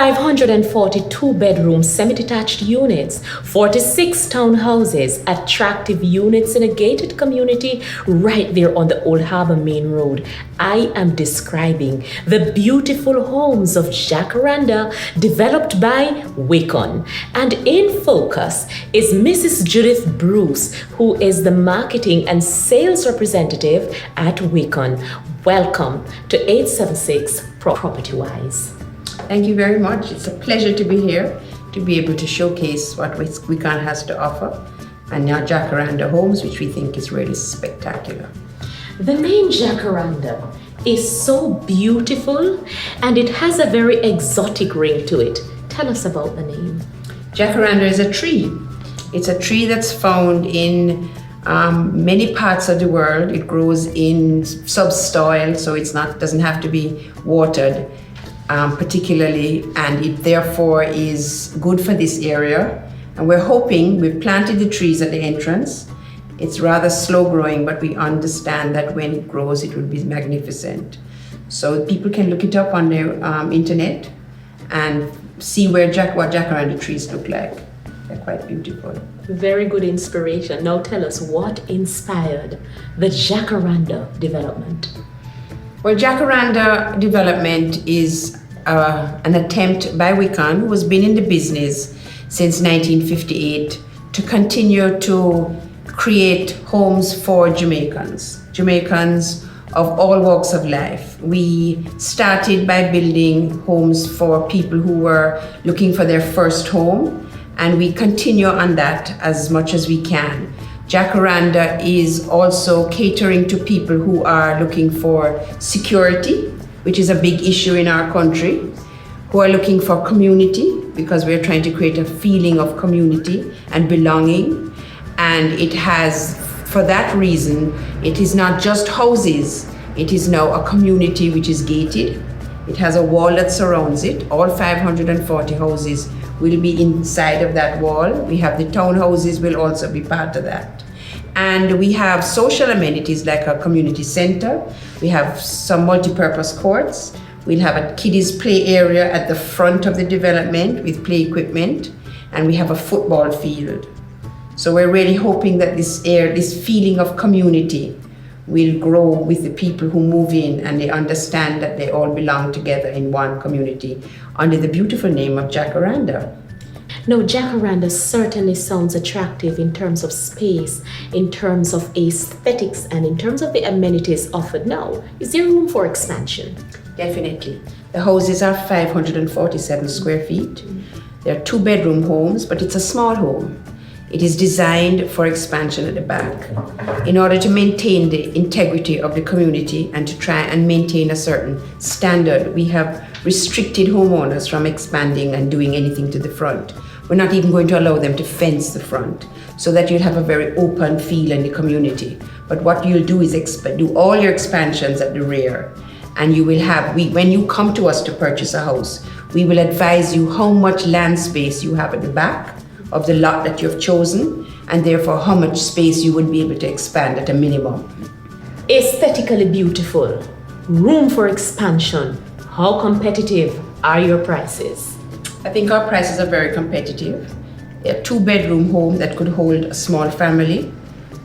$542 bedroom semi-detached units, 46 townhouses, attractive units in a gated community right there on the Old Harbor Main Road. I am describing the beautiful homes of Jacaranda developed by Wicon. And in focus is Mrs. Judith Bruce, who is the marketing and sales representative at Wicon. Welcome to 876 Property Wise. Thank you very much. It's a pleasure to be here, to be able to showcase what Wicon has to offer, and now Jacaranda Homes, which we think is really spectacular. The name Jacaranda is so beautiful and it has a very exotic ring to it. Tell us about the name. Jacaranda is a tree. It's a tree that's found in many parts of the world. It grows in subsoil, so doesn't have to be watered. Particularly, and it therefore is good for this area. And we've planted the trees at the entrance. It's rather slow growing, but we understand that when it grows, it will be magnificent. So people can look it up on their internet and see what Jacaranda trees look like. They're quite beautiful. Very good inspiration. Now tell us what inspired the Jacaranda development. Well, Jacaranda development is an attempt by Wicon, who has been in the business since 1958, to continue to create homes for Jamaicans of all walks of life. We started by building homes for people who were looking for their first home, and we continue on that as much as we can. Jacaranda is also catering to people who are looking for security, which is a big issue in our country, who are looking for community, because we're trying to create a feeling of community and belonging. And it has, for that reason, it is not just houses, it is now a community which is gated. It has a wall that surrounds it. All 540 houses will be inside of that wall. We have the townhouses will also be part of that. And we have social amenities like a community center. We have some multi-purpose courts. We'll have a kiddies play area at the front of the development with play equipment. And we have a football field. So we're really hoping that this feeling of community will grow with the people who move in, and they understand that they all belong together in one community under the beautiful name of Jacaranda. Now, Jacaranda certainly sounds attractive in terms of space, in terms of aesthetics, and in terms of the amenities offered. Now, is there room for expansion? Definitely. The houses are 547 square feet. They're 2-bedroom homes, but it's a small home. It is designed for expansion at the back in order to maintain the integrity of the community and to try and maintain a certain standard. We have restricted homeowners from expanding and doing anything to the front. We're not even going to allow them to fence the front, so that you'll have a very open feel in the community. But what you'll do is do all your expansions at the rear, and you will have, when you come to us to purchase a house, we will advise you how much land space you have at the back of the lot that you've chosen, and therefore how much space you would be able to expand at a minimum. Aesthetically beautiful, room for expansion. How competitive are your prices? I think our prices are very competitive. A 2-bedroom home that could hold a small family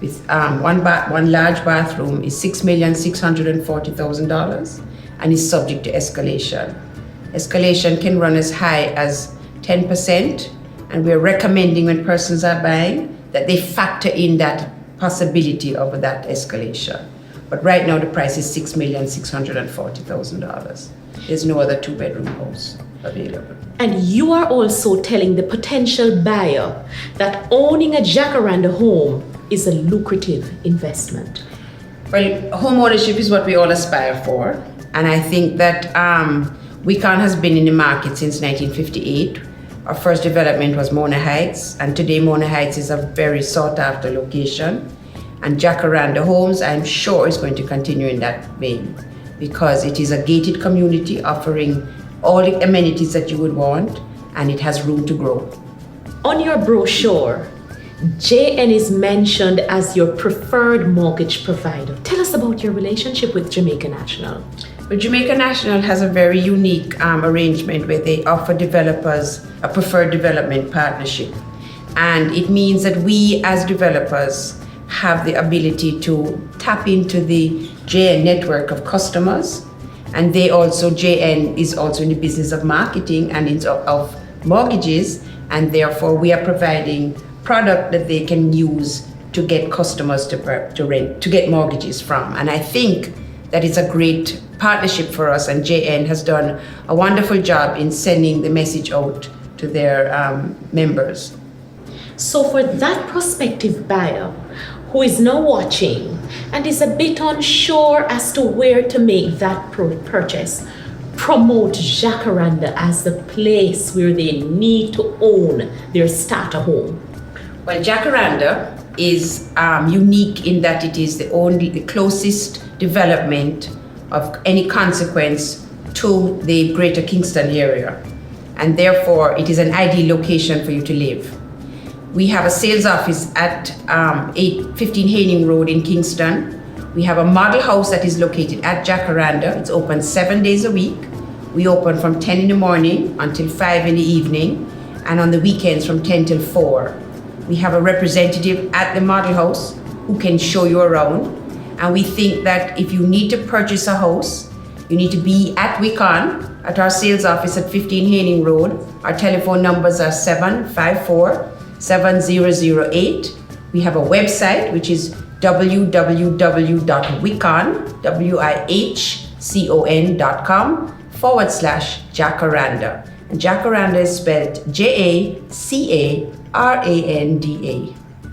with one large bathroom is $6,640,000 and is subject to escalation. Escalation can run as high as 10%. And we're recommending when persons are buying that they factor in that possibility of that escalation. But right now the price is $6,640,000. There's no other 2-bedroom house available. And you are also telling the potential buyer that owning a Jacaranda home is a lucrative investment. Well, home ownership is what we all aspire for. And I think that Wican has been in the market since 1958. Our first development was Mona Heights, and today Mona Heights is a very sought after location. And Jacaranda Homes, I'm sure, is going to continue in that vein because it is a gated community offering all the amenities that you would want, and it has room to grow. On your brochure, JN is mentioned as your preferred mortgage provider. Tell us about your relationship with Jamaica National. But Jamaica National has a very unique arrangement where they offer developers a preferred development partnership. And it means that we as developers have the ability to tap into the JN network of customers. And JN is also in the business of marketing and of mortgages. And therefore we are providing product that they can use to get customers to rent, to get mortgages from. And I think that is a great partnership for us, and JN has done a wonderful job in sending the message out to their members. So for that prospective buyer who is now watching and is a bit unsure as to where to make that purchase, promote Jacaranda as the place where they need to own their starter home. Well, Jacaranda is unique in that it is the closest development of any consequence to the Greater Kingston area, and therefore it is an ideal location for you to live. We have a sales office at 815 Haining Road in Kingston. We have a model house that is located at Jacaranda. It's open 7 days a week. We open from 10 in the morning until 5 in the evening, and on the weekends from 10 till 4. We have a representative at the model house who can show you around. And we think that if you need to purchase a house, you need to be at Wican at our sales office at 15 Haining Road. Our telephone numbers are 754-7008. We have a website which is www.wicon.com/Jacaranda. And Jacaranda is spelled Jacaranda.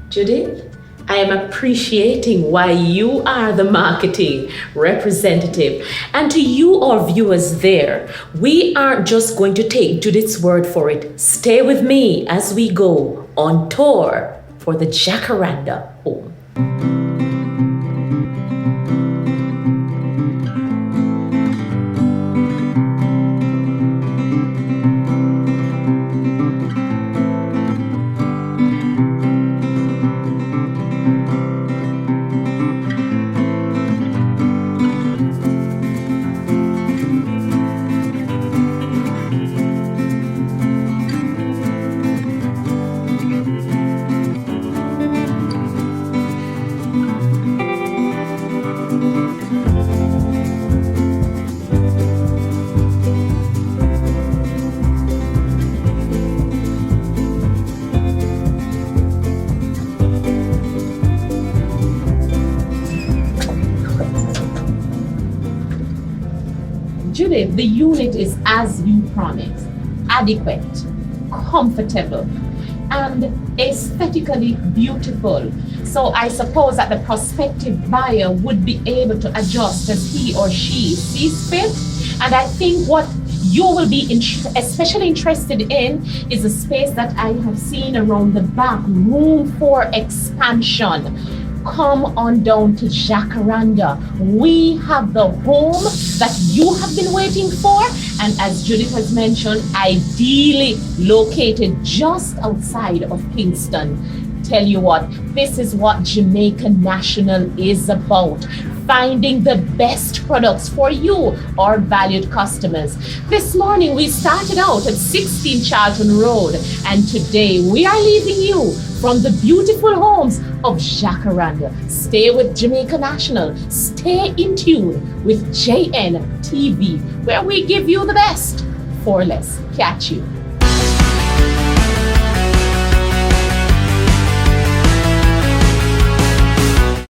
Judith, I am appreciating why you are the marketing representative. And to you, our viewers there, we aren't just going to take Judith's word for it. Stay with me as we go on tour for the Jacaranda home. Judith, the unit is as you promised, adequate, comfortable, and aesthetically beautiful. So I suppose that the prospective buyer would be able to adjust as he or she sees fit. And I think what you will be especially interested in is the space that I have seen around the back, room for expansion. Come on down to Jacaranda. We have the home that you have been waiting for, and as Judith has mentioned, ideally located just outside of Kingston. Tell you what, this is what Jamaica National is about. Finding the best products for you, our valued customers. This morning we started out at 16 Charlton Road, and today we are leaving you from the beautiful homes of Jacaranda. Stay with Jamaica National. Stay in tune with JNTV, where we give you the best for less. Catch you